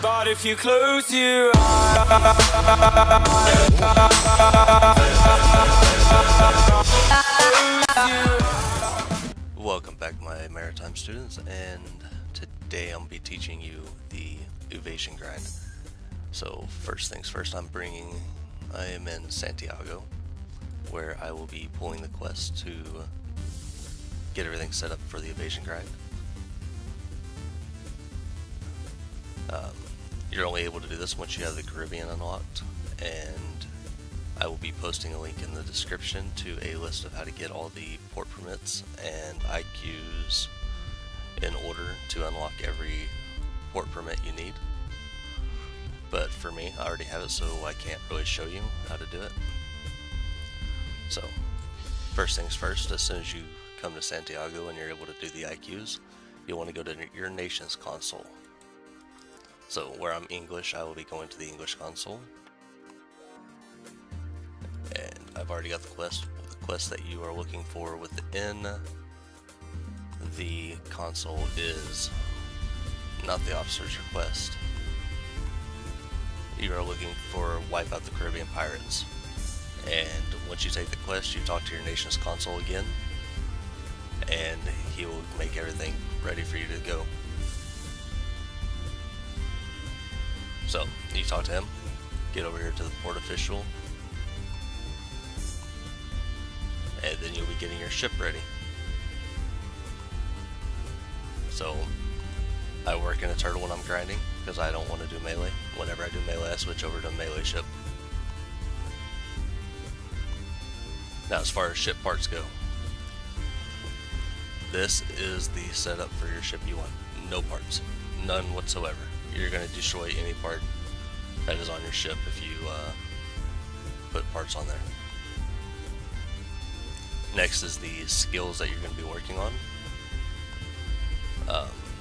but if you close your eyes. Welcome back, my maritime students, and today I'm going to be teaching you the Evasion grind. So first things first, I am in Santiago, where I will be pulling the quest to get everything set up for the Evasion grind. You're only able to do this once you have the Caribbean unlocked, and I will be posting a link in the description to a list of how to get all the port permits and IQs in order to unlock every port permit you need. But for me, I already have it, so I can't really show you how to do it. So, first things first, as soon as you come to Santiago and you're able to do the IQs, you'll want to go to your nation's console. So, where I'm English, I will be going to the English console. And I've already got the quest that you are looking for within the console is not the officer's request. You are looking for Wipe Out the Caribbean Pirates. And once you take the quest, you talk to your nation's console again, and he will make everything ready for you to go. So, you talk to him, get over here to the port official, and then you'll be getting your ship ready. So, I work in a turtle when I'm grinding, because I don't want to do melee. Whenever I do melee, I switch over to a melee ship. Now, as far as ship parts go, this is the setup for your ship you want. No parts. None whatsoever. You're going to destroy any part that is on your ship if you put parts on there. Next is the skills that you're going to be working on.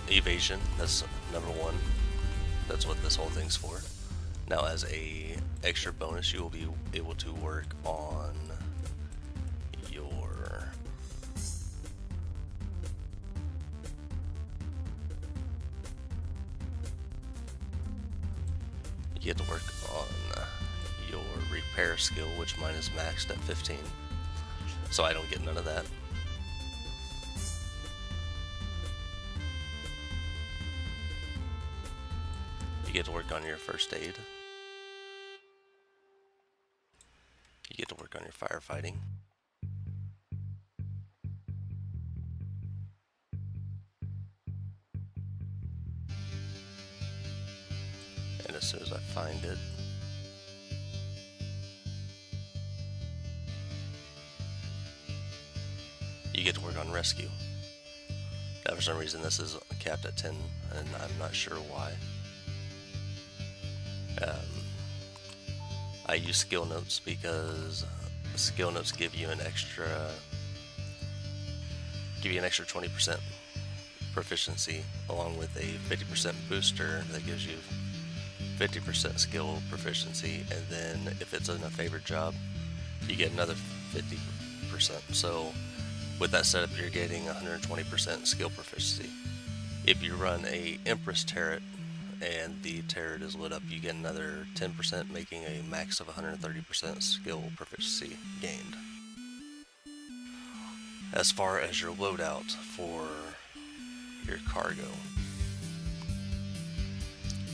Evasion, that's number one. That's what this whole thing's for. Now, as a extra bonus, you will be able to work on your you get to work on your repair skill, which mine is maxed at 15, so I don't get none of that. You get to work on your first aid. You get to work on your firefighting. And as soon as I find it, you get to work on rescue. Now, for some reason, this is capped at 10, and I'm not sure why. I use skill notes because skill notes give you an extra 20% proficiency, along with a 50% booster that gives you 50% skill proficiency, and then if it's in a favored job, you get another 50%. So with that setup, you're getting 120% skill proficiency. If you run a Empress turret and the turret is lit up, you get another 10%, making a max of 130% skill proficiency gained. As far as your loadout for your cargo,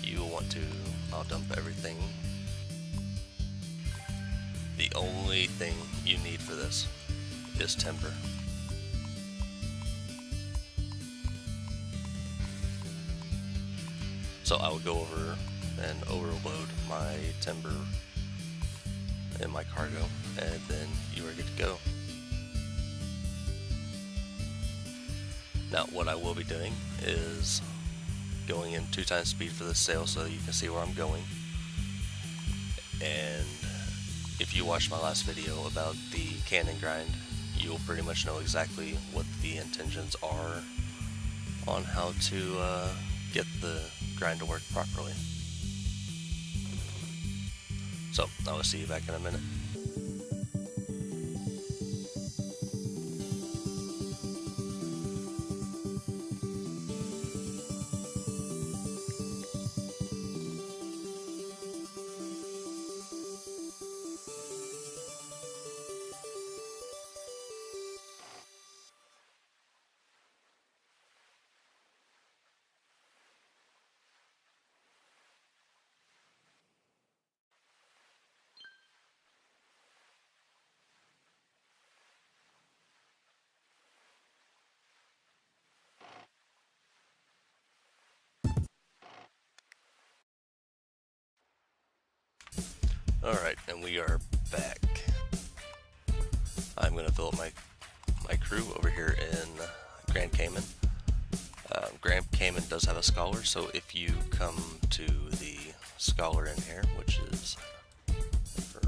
you will want to, I'll dump everything. The only thing you need for this is timber. So I will go over and overload my timber in my cargo, and then you are good to go. Now, what I will be doing is going in 2 times speed for this sail so you can see where I'm going. And if you watched my last video about the cannon grind, you'll pretty much know exactly what the intentions are on how to get the grind to work properly. So, I will see you back in a minute. Alright, and we are back. I'm going to fill up my crew over here in Grand Cayman. Grand Cayman does have a scholar, so if you come to the scholar in here, which is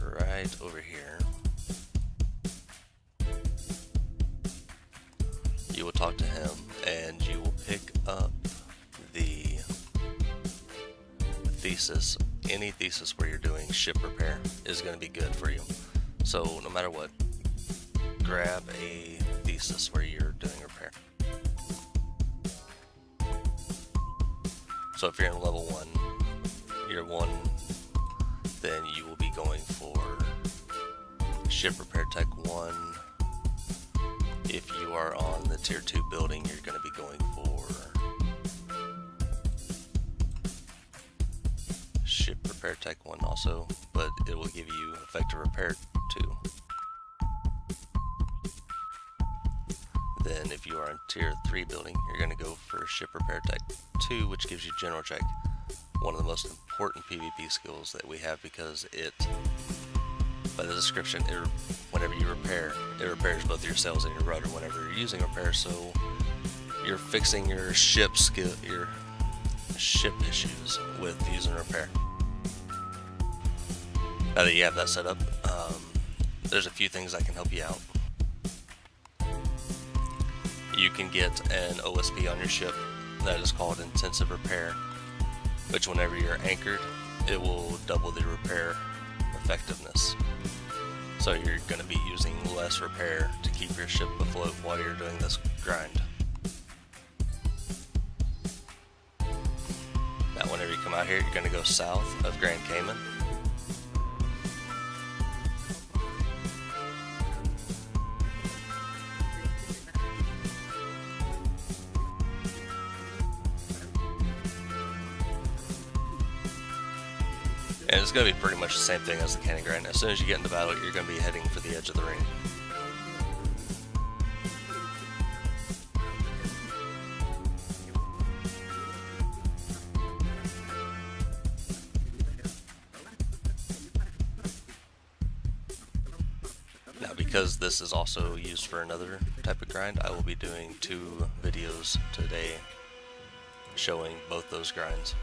right over here, you will talk to him and you will pick up the thesis. Any thesis where you're doing ship repair is going to be good for you. So no matter what, grab a thesis where you're doing repair. So if you're in level 1, year 1, then you will be going for ship repair tech 1. If you are on the tier 2 building, you're going to be going for ship repair tech 1 also, but it will give you effective repair 2. Then if you are in tier 3 building, you're going to go for ship repair tech 2, which gives you general check. One of the most important PvP skills that we have, because it, by the description, whenever you repair, it repairs both your sails and your rudder whenever you're using repair, so you're fixing your ship issues with using repair. Now that you have that set up, there's a few things that can help you out. You can get an OSP on your ship that is called intensive repair, which whenever you're anchored, it will double the repair effectiveness. So you're going to be using less repair to keep your ship afloat while you're doing this grind. Now whenever you come out here, you're going to go south of Grand Cayman. And it's going to be pretty much the same thing as the cannon grind. As soon as you get into battle, you're going to be heading for the edge of the ring. Now, because this is also used for another type of grind, I will be doing 2 videos today showing both those grinds.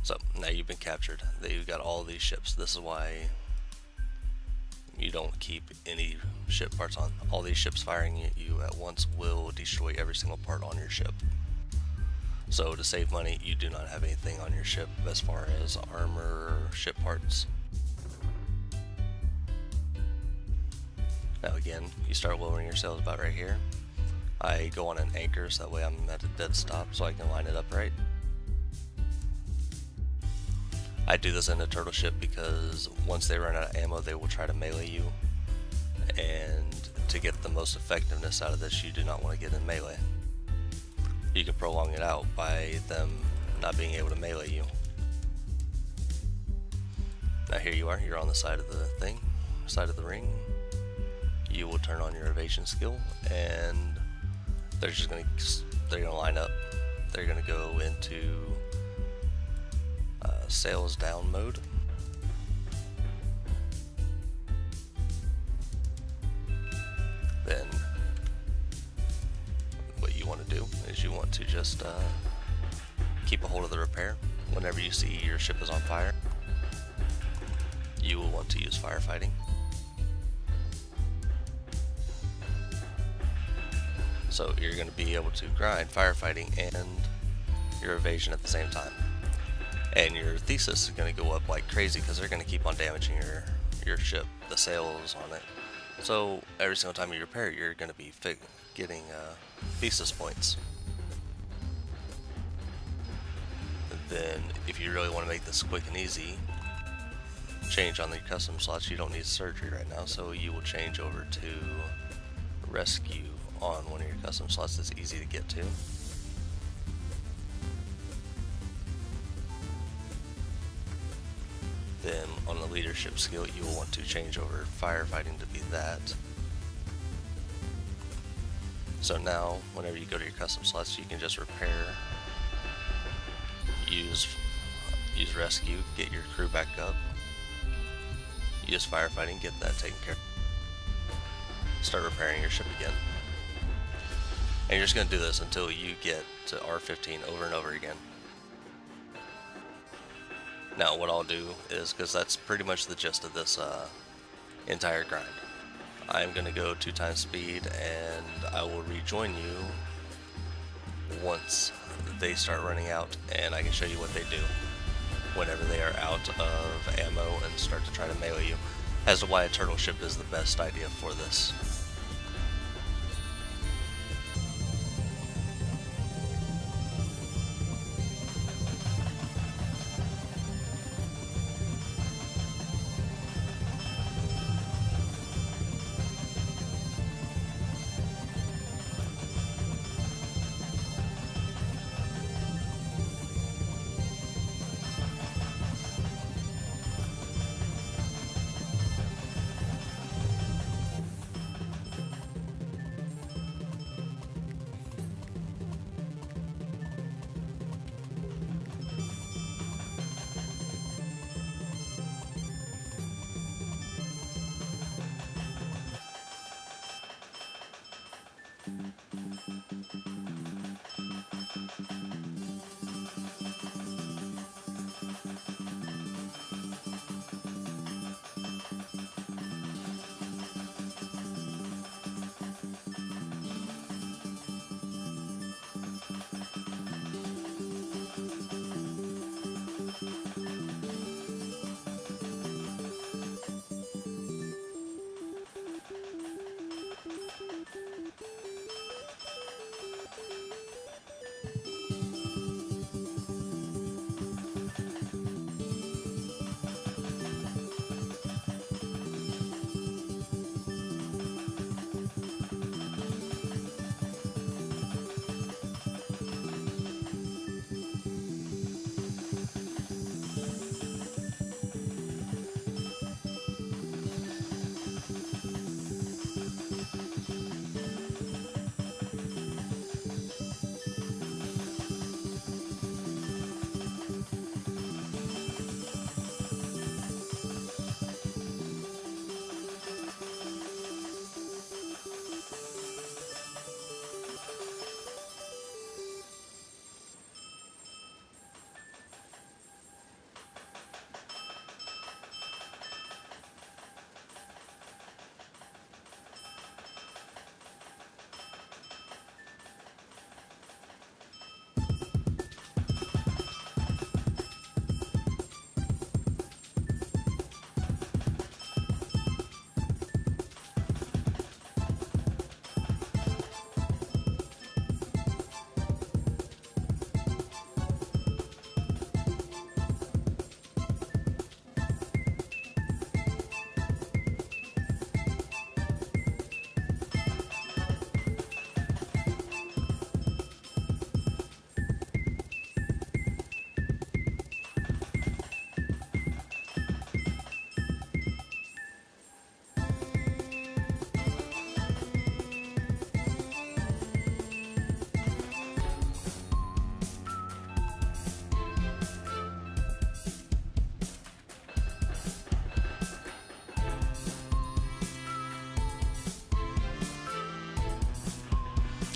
So now you've been captured. You've got all these ships. This is why you don't keep any ship parts on. All these ships firing at you at once will destroy every single part on your ship. So to save money, you do not have anything on your ship as far as armor or ship parts. Now again, you start lowering your sails about right here. I go on an anchor so that way I'm at a dead stop so I can line it up right. I do this in a turtle ship because once they run out of ammo, they will try to melee you, and to get the most effectiveness out of this, you do not want to get in melee. You can prolong it out by them not being able to melee you. Now here you are, you're on the side of the ring. You will turn on your evasion skill, and they're gonna line up. They're gonna go into sails down mode. Then what you want to do is you want to just keep a hold of the repair. Whenever you see your ship is on fire, you will want to use firefighting. So you're going to be able to grind firefighting and your evasion at the same time. And your thesis is going to go up like crazy because they're going to keep on damaging your ship, the sails on it. So every single time you repair, you're going to be getting thesis points. Then if you really want to make this quick and easy, change on the custom slots. You don't need surgery right now, so you will change over to rescue on one of your custom slots that's easy to get to. Then on the leadership skill, you will want to change over firefighting to be that. So now, whenever you go to your custom slots, you can just repair, use use rescue, get your crew back up. Use firefighting, get that taken care of. Start repairing your ship again. And you're just going to do this until you get to R15 over and over again. Now what I'll do is, because that's pretty much the gist of this entire grind, I'm going to go 2 times speed, and I will rejoin you once they start running out, and I can show you what they do whenever they are out of ammo and start to try to melee you, as to why a turtle ship is the best idea for this.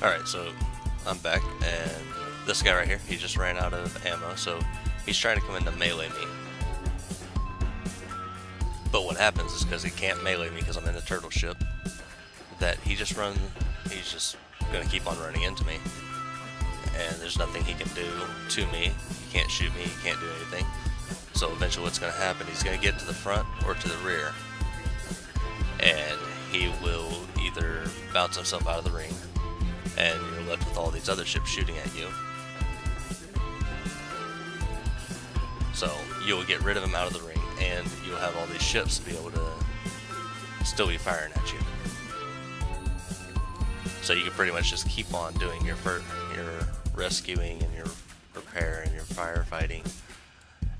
Alright, so I'm back, and this guy right here, he just ran out of ammo, so he's trying to come in to melee me. But what happens is, because he can't melee me because I'm in the turtle ship, that he's just going to keep on running into me. And there's nothing he can do to me. He can't shoot me, he can't do anything. So eventually what's going to happen, he's going to get to the front or to the rear. And he will either bounce himself out of the ring, and you're left with all these other ships shooting at you. So you'll get rid of him out of the ring, and you'll have all these ships to be able to still be firing at you. So you can pretty much just keep on doing your rescuing and your repair and your firefighting,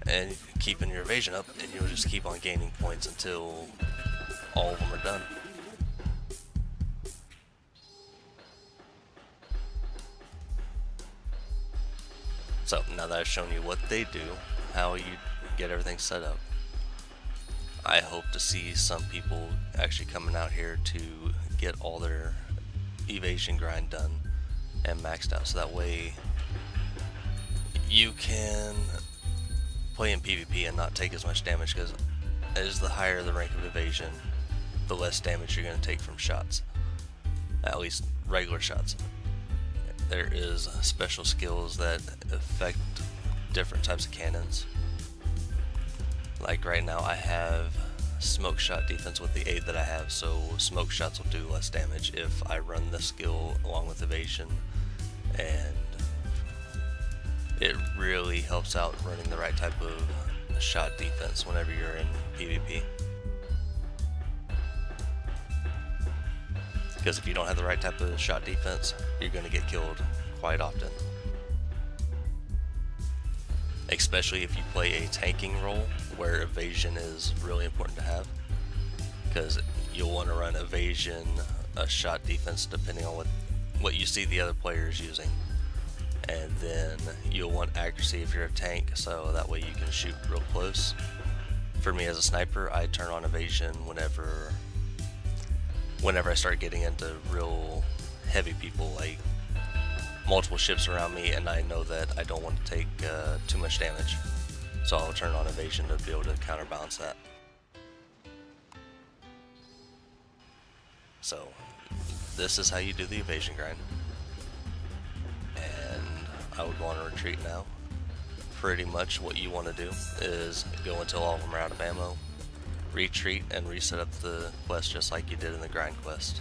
and keeping your evasion up, and you'll just keep on gaining points until all of them are done. So now that I've shown you what they do, how you get everything set up. I hope to see some people actually coming out here to get all their evasion grind done and maxed out, so that way you can play in PvP and not take as much damage, because as the higher the rank of evasion, the less damage you're going to take from shots, at least regular shots. There is special skills that affect different types of cannons. Like right now I have smoke shot defense with the aid that I have, so smoke shots will do less damage if I run this skill along with evasion, and it really helps out running the right type of shot defense whenever you're in PvP. Because if you don't have the right type of shot defense, you're going to get killed quite often. Especially if you play a tanking role where evasion is really important to have, because you'll want to run evasion, a shot defense, depending on what you see the other players using, and then you'll want accuracy if you're a tank, so that way you can shoot real close. For me as a sniper, I turn on evasion whenever I start getting into real heavy people, like multiple ships around me, and I know that I don't want to take too much damage, so I'll turn on evasion to be able to counterbalance that. So this is how you do the evasion grind, and I would want to retreat now. Pretty much what you want to do is go until all of them are out of ammo, retreat, and reset up the quest just like you did in the grind quest.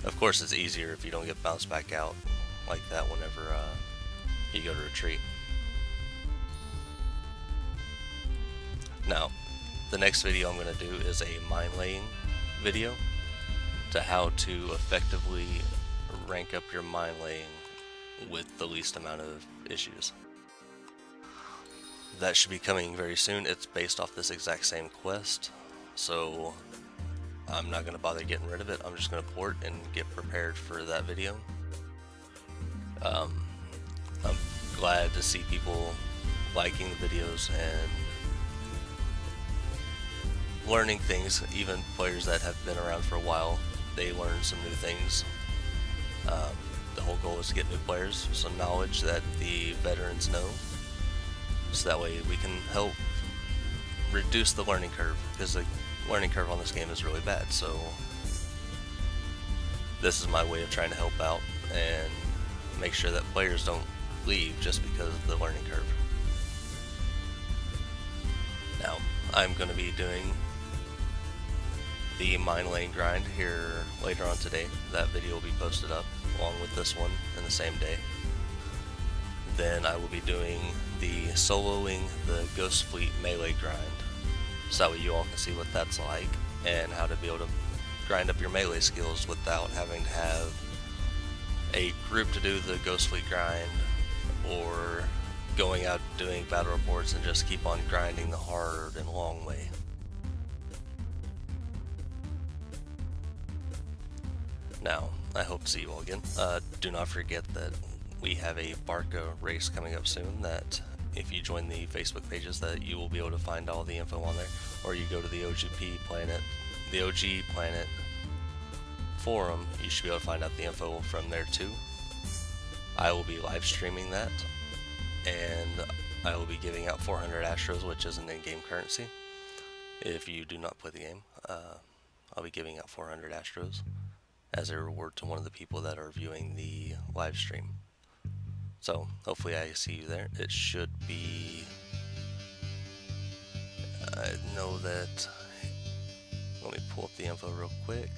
Of course, it's easier if you don't get bounced back out like that whenever you go to retreat. Now, the next video I'm going to do is a mine laying video to how to effectively rank up your mine laying with the least amount of issues. That should be coming very soon. It's based off this exact same quest, so I'm not going to bother getting rid of it. I'm just going to port and get prepared for that video. I'm glad to see people liking the videos and learning things. Even players that have been around for a while, they learn some new things. The whole goal is to get new players some knowledge that the veterans know, so that way we can help reduce the learning curve, because the learning curve on this game is really bad. So this is my way of trying to help out and make sure that players don't leave just because of the learning curve. Now, I'm going to be doing the mine laying grind here later on today. That video will be posted up along with this one in the same day. Then I will be doing the soloing the Ghost Fleet melee grind, so that way you all can see what that's like and how to be able to grind up your melee skills without having to have a group to do the Ghost Fleet grind, or going out doing battle reports and just keep on grinding the hard and long way. Now, I hope to see you all again. Do not forget that we have a Barca race coming up soon, that if you join the Facebook pages, that you will be able to find all the info on there, or you go to the OGPlanet forum, you should be able to find out the info from there too. I will be live streaming that, and I will be giving out 400 Astros, which is an in-game currency. If you do not play the game, I'll be giving out 400 Astros as a reward to one of the people that are viewing the live stream. So hopefully I see you there. It should be, I know that, let me pull up the info real quick.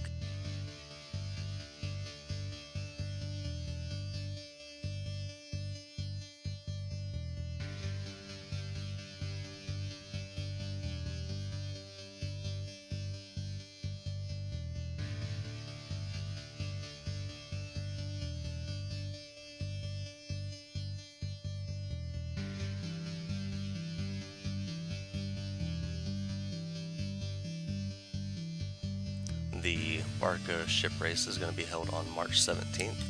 Barca ship race is going to be held on March 17th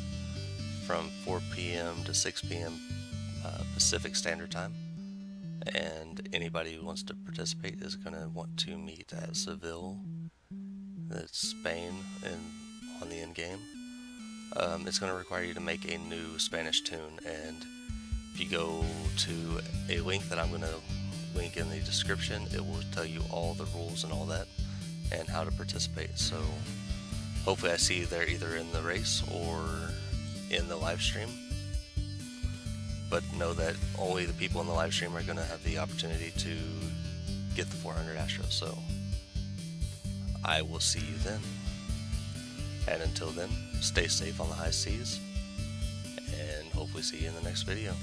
from 4 p.m. to 6 p.m. Pacific Standard Time. And anybody who wants to participate is going to want to meet at Seville, that's Spain, and on the end game. It's going to require you to make a new Spanish tune, and if you go to a link that I'm going to link in the description, it will tell you all the rules and all that, and how to participate. So hopefully I see you there either in the race or in the live stream. But know that only the people in the live stream are going to have the opportunity to get the 400 Astros. So I will see you then. And until then, stay safe on the high seas, and hopefully see you in the next video.